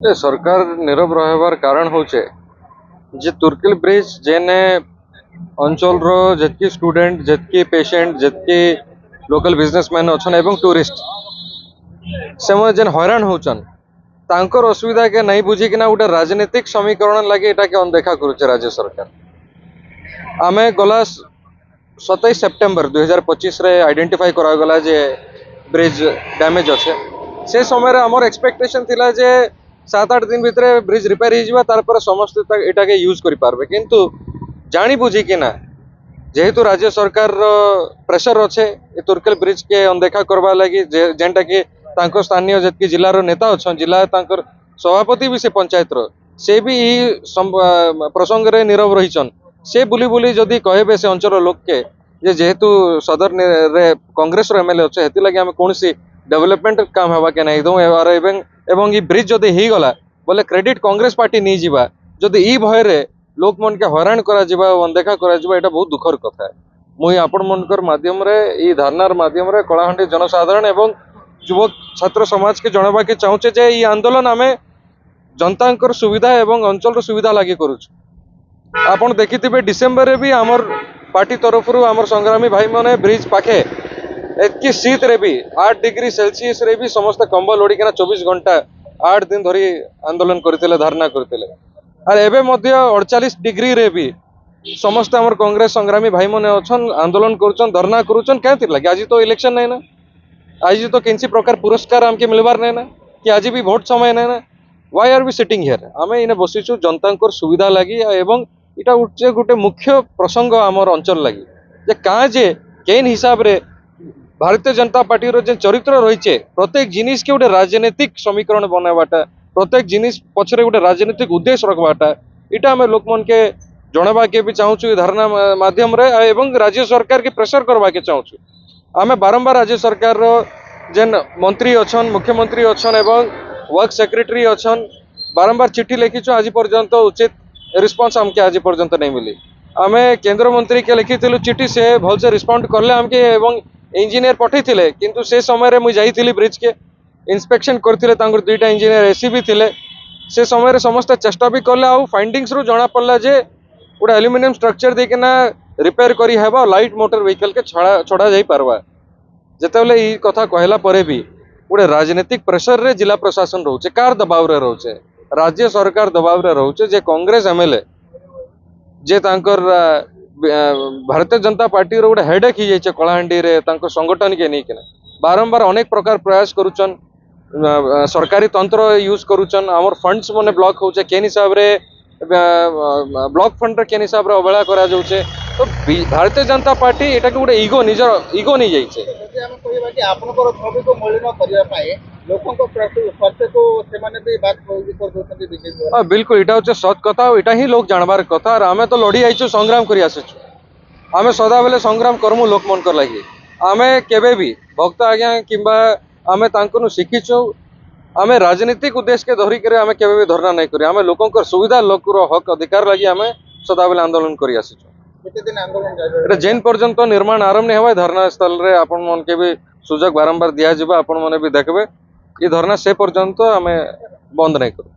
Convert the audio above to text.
सरकार नीरव रहबार कारण होचे जे तुर्किल ब्रिज जेने अंचल रो जतकी स्टूडेंट जतकी पेशेंट जतकी लोकल बिजनेसमैन अच्छन एवं टूरिस्ट से जेन हैरान होचन तांकर असुविधा के नहीं बुझी किना गोटे राजनीतिक समीकरण लगे एटा के अनदेखा करुचे राज्य सरकार। आमे गला 27 सेप्टेम्बर 2025 रे आइडेंटिफाई करा गला जे ब्रिज डैमेज अच्छे से समय रे हमर एक्सपेक्टेशन थिला जे 7-8 दिन भितर ब्रिज रिपेयर हो जाए समस्त एटा के यूज करि पारबे किंतु जानी बुझी कि ना जेहेतु राज्य सरकार प्रेशर अच्छे ये तुर्केल ब्रिज के अनदेखा करवा लगी जेनटा कि तांको स्थानीय जतकी जिला रो नेता अच्छा जिला तांकर सभापति भी से पंचायत रो से भी प्रसंग रे नीरव रहीचन से बुली बुली जदि कहबे से अंचल लोक के जेहेतु सदर रे कांग्रेस रो एमएलए अच्छे हेति लगी हम कोनसी डेवलपमेंट काम हवा के नहीं दो एवं ये ब्रिज जदि ही गला बोले क्रेडिट कांग्रेस पार्टी नहीं जीवा जदि ई भय रे लोक मन के हैरान करा जीवा अनदेखा करा जीवा एटा बहुत दुखर कथा है। मुई आपण मनकर माध्यम रे ई धारनार माध्यम रे कलाहांडी जनसाधारण एवं युवक छात्र समाज के जनवा के चाहूचे जे ई आंदोलन आमे जनतांकर सुविधा एवं अंचल रो सुविधा लागि करूछु। आपण देखिथिबे डिसेंबर रे भी हमर पार्टी तरफ रु हमर संग्रामी भाई माने ब्रिज पाखे एतकी शीत रे भी 8 डिग्री सेल्सियस रे भी समस्त कंबल ओढ़िकिना 24 घंटा 8 दिन धरी आंदोलन करथिले धारणा करथिले और एबे मध्य 48 डिग्री रे भी समस्त हमर कांग्रेस संग्रामी भाई माने अछन आंदोलन करूछन धरना करूछन क्या थिला कि आज तो इलेक्शन नहीं ना आज तो किसी प्रकार पुरस्कार हमके मिलबार नहीं ना कि आज भी वोट समय नहीं ना why are we sitting here आमे इने बसिछु जनतांकर सुविधा लागि एवं इटा उच्चे गोटे मुख्य प्रसंग हमर अंचल लागि जे का जे केन हिसाब रे भारतीय जनता पार्टी रो जे चरित्र रही प्रत्येक जिनिस के गोटे राजनीतिक समीकरण बनावाटा प्रत्येक जिनिस पछरे गोटे राजनीतिक उद्देश्य रखवाटा इटा हमें लोक मन के जनवा के भी चाहूँ धारणा माध्यम रे एवं राज्य सरकार के प्रेशर करवा के चाहूँ आमे बारंबार राज्य सरकार रो जेन मंत्री अच्छन मुख्यमंत्री अच्छन एवं वर्क सेक्रेटरी अच्छन बारंबार चिट्ठी लिखीचु आज पर्यंत उचित रिस्पांस हमके आज पर्यंत नहीं मिली। आमे केंद्र मंत्री के लिखी चिट्ठी से भल से रिस्पॉन्ड करले हमके एवं इंजीनियर पठे थिले किंतु से समय रे मुई जाइथिली ब्रिज के इंस्पेक्शन करथिले तांकर दुईटा इंजीनियर एसी भी थिले से समय रे समस्त चेष्टा भी करले आ फाइंडिंग्स रो जाना पड़ला जे गोटे एल्युमिनियम स्ट्रक्चर देकिना रिपेयर करी हेबा लाइट मोटर व्हीकल के छड़ा जाई पारबा जेतेबेले ई कथा कहला परे भी गोटे राजनीतिक प्रेशर रे जिला प्रशासन रहउचे कार दबाव रे रहउचे राज्य सरकार दबाव रे रहउचे जे कांग्रेस एमएलए जे तांकर भारतीय जनता पार्टी रो गोटे हेडेक ही जाइए कलाहांडी रे तांको संगठन के नहीं किना बारंबार अनेक प्रकार प्रयास करूचन सरकारी तंत्र यूज करूचन हमर फंड्स मने ब्लॉक होचे केन हिसाब रे ब्लॉक फंड रे केन हिसाब रे अवहेला करा जाउचे तो भारतीय जनता पार्टी एटा के गोटे ईगो निजर ईगो नहीं जाइए जदि हम कहबा कि आपनकर छवि को मलिन करिया पाए लोकन को स्वास्थ्य को सेमाने भी बात कर दोछन बीजेपी। हां बिल्कुल एटा होचे सत कथा एटा ही लोग जानबार कथा और आमे तो लड़ी आइछु संग्राम करी आसेछु आमे सदा बेले संग्राम करमु लोक मन कर लागि आमे केबे भी भक्त आज्ञा किंबा आमे तांकनु शिखिछु आमे राजनीतिक उद्देश्य के धरी करे आमे केबे भी धरना नहीं करी आमे लोकन कर सुविधा लोक रो हक अधिकार लागि आमे सदा बेले आंदोलन करी आसेछु। केते दिन आंदोलन जाबे एटा जेन पर्यंत निर्माण आरंभ नहीं होय धरना स्थल रे आपन मन के भी सुजग बारंबार दिया जिबा आपन माने भी देखबे ये धरना से पर्यंत आमे बंद नहीं करू।